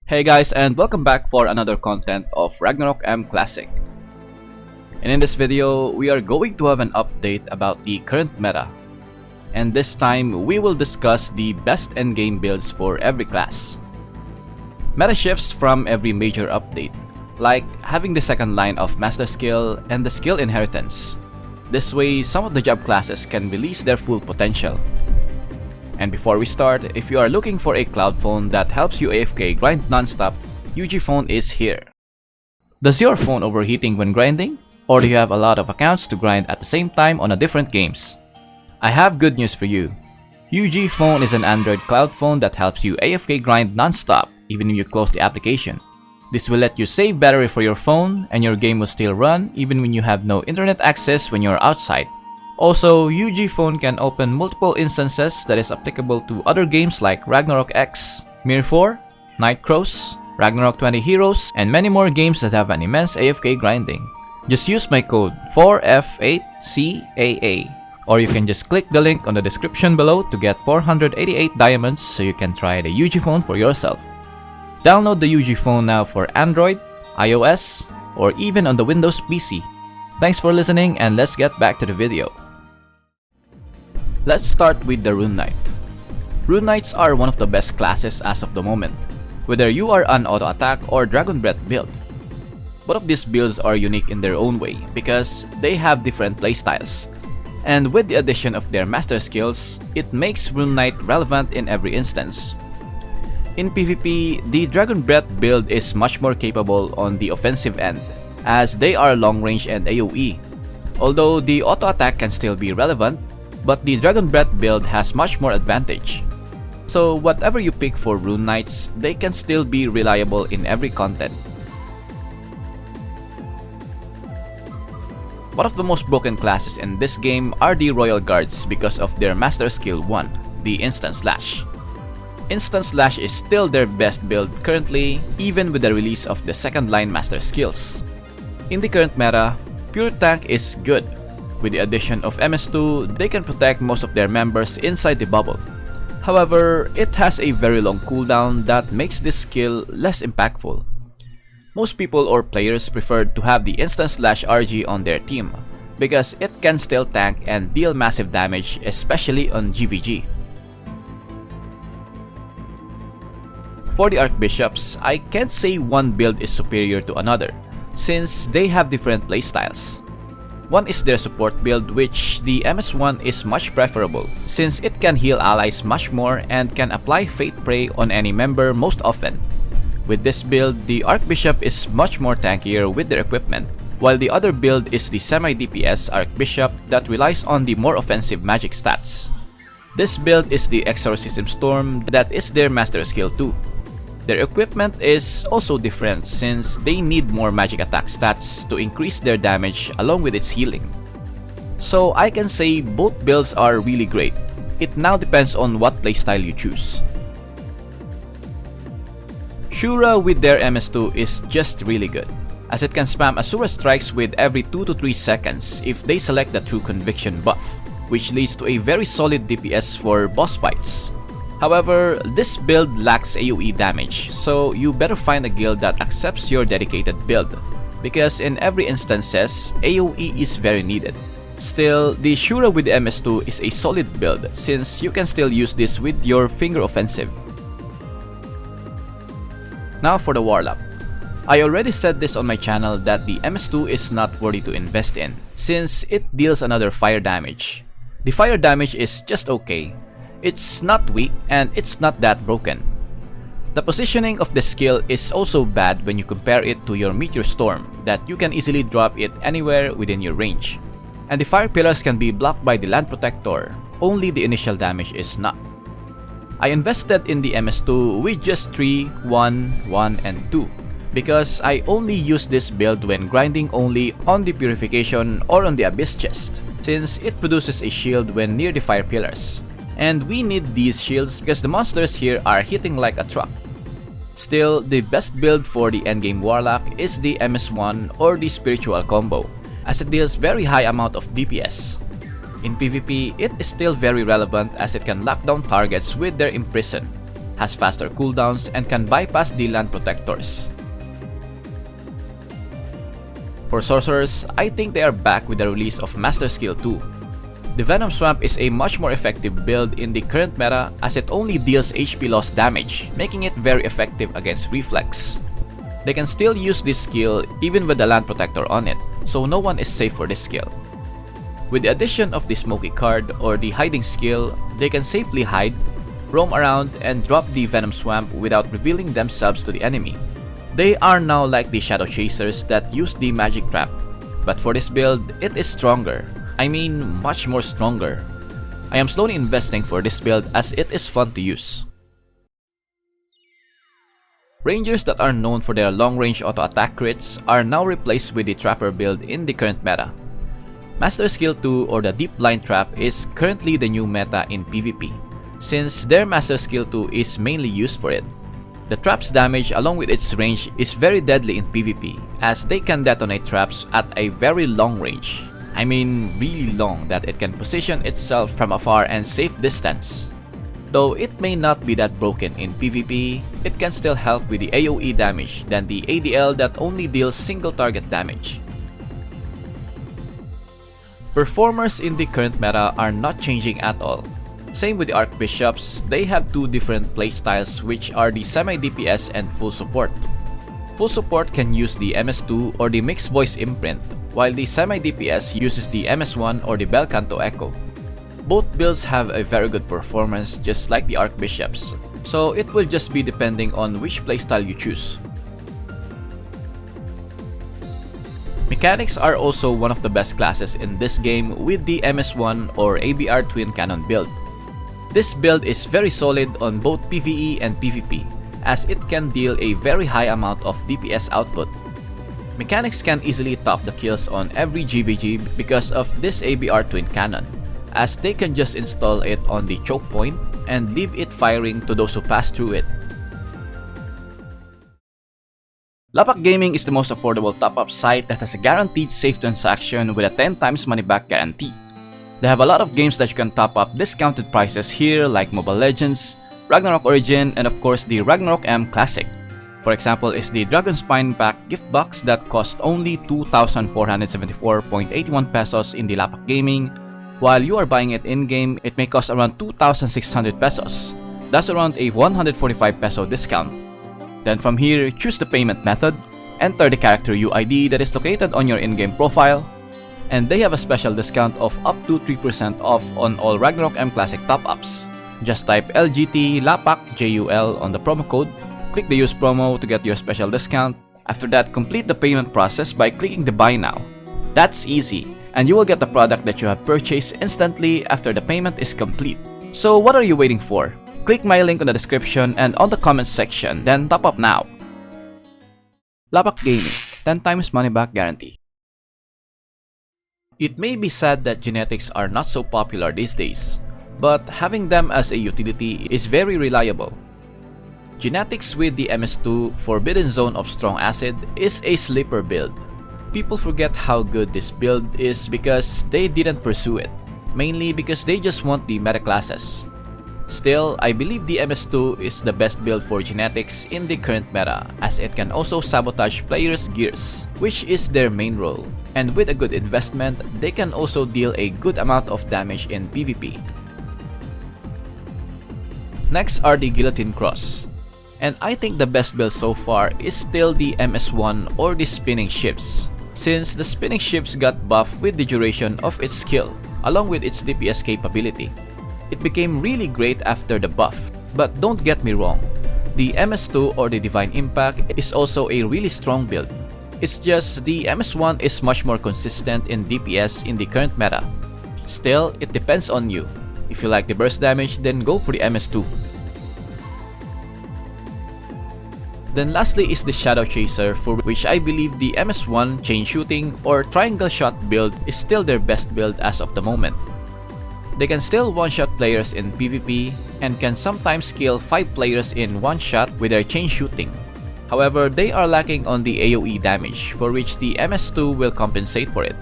Hey guys, and welcome back for another content of Ragnarok M Classic. And in this video, we are going to have an update about the current meta. And this time, we will discuss the best endgame builds for every class. Meta shifts from every major update, like having the second line of Master Skill and the Skill Inheritance. This way, some of the job classes can release their full potential. And before we start, if you are looking for a cloud phone that helps you AFK grind non-stop, Yuji Phone is here. Does your phone overheating when grinding? Or do you have a lot of accounts to grind at the same time on different games? I have good news for you. Yuji Phone is an Android cloud phone that helps you AFK grind non-stop even when you close the application. This will let you save battery for your phone and your game will still run even when you have no internet access when you're outside. Also, Yuji Phone can open multiple instances that is applicable to other games like Ragnarok X, Mir 4, Night Cross, Ragnarok 20 Heroes, and many more games that have an immense AFK grinding. Just use my code 4F8CAA, or you can just click the link on the description below to get 488 diamonds so you can try the Yuji Phone for yourself. Download the Yuji Phone now for Android, iOS, or even on the Windows PC. Thanks for listening and let's get back to the video. Let's start with the Rune Knight. Rune Knights are one of the best classes as of the moment, whether you are an auto attack or Dragon Breath build. Both of these builds are unique in their own way because they have different playstyles. And with the addition of their master skills, it makes Rune Knight relevant in every instance. In PvP, the Dragon Breath build is much more capable on the offensive end, as they are long range and AoE. Although the auto attack can still be relevant, but the Dragon Breath build has much more advantage. So whatever you pick for Rune Knights, they can still be reliable in every content. One of the most broken classes in this game are the Royal Guards because of their Master Skill 1, the Instant Slash. Instant Slash is still their best build currently, even with the release of the second line Master Skills. In the current meta, Pure Tank is good. With the addition of MS2, they can protect most of their members inside the bubble. However, it has a very long cooldown that makes this skill less impactful. Most people or players prefer to have the Instant Slash RG on their team because it can still tank and deal massive damage, especially on GVG. For the Archbishops, I can't say one build is superior to another, since they have different playstyles. One is their support build, which the MS1 is much preferable since it can heal allies much more and can apply Fate Prey on any member most often. With this build, the Archbishop is much more tankier with their equipment, while the other build is the semi-DPS Archbishop that relies on the more offensive magic stats. This build is the Exorcism Storm that is their Master Skill 2. Their equipment is also different since they need more magic attack stats to increase their damage along with its healing. So I can say both builds are really great. It now depends on what playstyle you choose. Shura with their MS2 is just really good, as it can spam Asura strikes with every 2 to 3 seconds if they select the True Conviction buff, which leads to a very solid DPS for boss fights. However, this build lacks AoE damage, so you better find a guild that accepts your dedicated build, because in every instances, AoE is very needed. Still, the Shura with the MS2 is a solid build since you can still use this with your finger offensive. Now for the Warlock. I already said this on my channel that the MS2 is not worthy to invest in, since it deals another fire damage. The fire damage is just okay. It's not weak and it's not that broken. The positioning of the skill is also bad when you compare it to your Meteor Storm, that you can easily drop it anywhere within your range. And the fire pillars can be blocked by the Land Protector, only the initial damage is not. I invested in the MS2 with just 3, 1, 1, and 2 because I only use this build when grinding only on the Purification or on the Abyss chest, since it produces a shield when near the fire pillars. And we need these shields because the monsters here are hitting like a truck. Still, the best build for the endgame Warlock is the MS1 or the Spiritual combo, as it deals very high amount of DPS. In PvP, it is still very relevant as it can lock down targets with their Imprison. has faster cooldowns, and can bypass the land protectors. For Sorcerers, I think they are back with the release of Master Skill 2. The Venom Swamp is a much more effective build in the current meta as it only deals HP loss damage, making it very effective against Reflex. They can still use this skill even with the land protector on it, so no one is safe for this skill. With the addition of the Smoky card or the hiding skill, they can safely hide, roam around, and drop the Venom Swamp without revealing themselves to the enemy. They are now like the Shadowchasers that use the magic trap, but for this build, it is stronger. I mean, much more stronger. I am slowly investing for this build as it is fun to use. Rangers that are known for their long-range auto-attack crits are now replaced with the Trapper build in the current meta. Master Skill 2 or the Deep Blind Trap is currently the new meta in PvP, since their Master Skill 2 is mainly used for it. The trap's damage along with its range is very deadly in PvP, as they can detonate traps at a very long range. I mean really long that it can position itself from afar and safe distance. Though it may not be that broken in PvP, it can still help with the AoE damage than the ADL that only deals single target damage. Performers in the current meta are not changing at all. Same with the Archbishops, they have two different playstyles which are the semi-DPS and full support. Full support can use the MS2 or the mixed voice imprint, while the semi-DPS uses the MS1 or the Bel Canto Echo. Both builds have a very good performance just like the Archbishops, so it will just be depending on which playstyle you choose. Mechanics are also one of the best classes in this game with the MS1 or ABR Twin Cannon build. This build is very solid on both PvE and PvP, as it can deal a very high amount of DPS output. Mechanics can easily top the kills on every GVG because of this ABR Twin Cannon, as they can just install it on the choke point and leave it firing to those who pass through it. Lapakgaming is the most affordable top-up site that has a guaranteed safe transaction with a 10 times money back guarantee. They have a lot of games that you can top up discounted prices here like Mobile Legends, Ragnarok Origin, and of course the Ragnarok M Classic. For example is the Dragon Spine Pack gift box that costs only 2,474.81 pesos in the Lapakgaming. While you are buying it in-game, it may cost around 2,600 pesos. That's around a 145 peso discount. Then from here, choose the payment method, enter the character UID that is located on your in-game profile, and they have a special discount of up to 3% off on all Ragnarok M Classic top-ups. Just type LGT Lapak JUL on the promo code, click the use promo to get your special discount. After that, complete the payment process by clicking the buy now. That's easy, and you will get the product that you have purchased instantly after the payment is complete. So what are you waiting for? Click my link on the description and on the comments section, then top up now. Lapakgaming, 10 times money back guarantee. It may be sad that genetics are not so popular these days, but having them as a utility is very reliable. Genetics with the MS2 Forbidden Zone of Strong Acid is a sleeper build. People forget how good this build is because they didn't pursue it, mainly because they just want the meta classes. Still, I believe the MS2 is the best build for genetics in the current meta, as it can also sabotage players' gears, which is their main role, and with a good investment, they can also deal a good amount of damage in PvP. Next are the Guillotin Cross, and I think the best build so far is still the MS1 or the Spinning Ships, since the Spinning Ships got buffed with the duration of its skill, along with its DPS capability. It became really great after the buff, but don't get me wrong, the MS2 or the Divine Impact is also a really strong build. It's just the MS1 is much more consistent in DPS in the current meta. Still, it depends on you. If you like the burst damage, then go for the MS2. Then lastly is the Shadowchaser, for which I believe the MS1 chain shooting or triangle shot build is still their best build as of the moment. They can still one-shot players in PvP and can sometimes kill 5 players in one shot with their chain shooting. However, they are lacking on the AoE damage, for which the MS2 will compensate for it.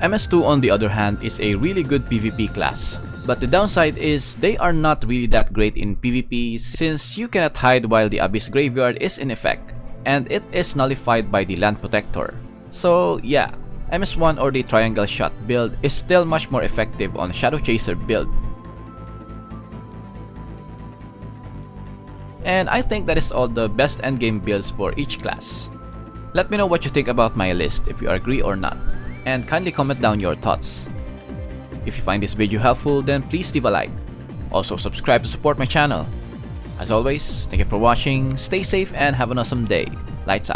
MS2 on the other hand is a really good PvP class. But the downside is they are not really that great in PvP since you cannot hide while the Abyss Graveyard is in effect, and it is nullified by the Land Protector. So yeah, MS1 or the Triangle Shot build is still much more effective on Shadowchaser build. And I think that is all the best endgame builds for each class. Let me know what you think about my list, if you agree or not, and kindly comment down your thoughts. If you find this video helpful, then please leave a like. Also subscribe to support my channel. As always, thank you for watching, stay safe and have an awesome day. Lights out.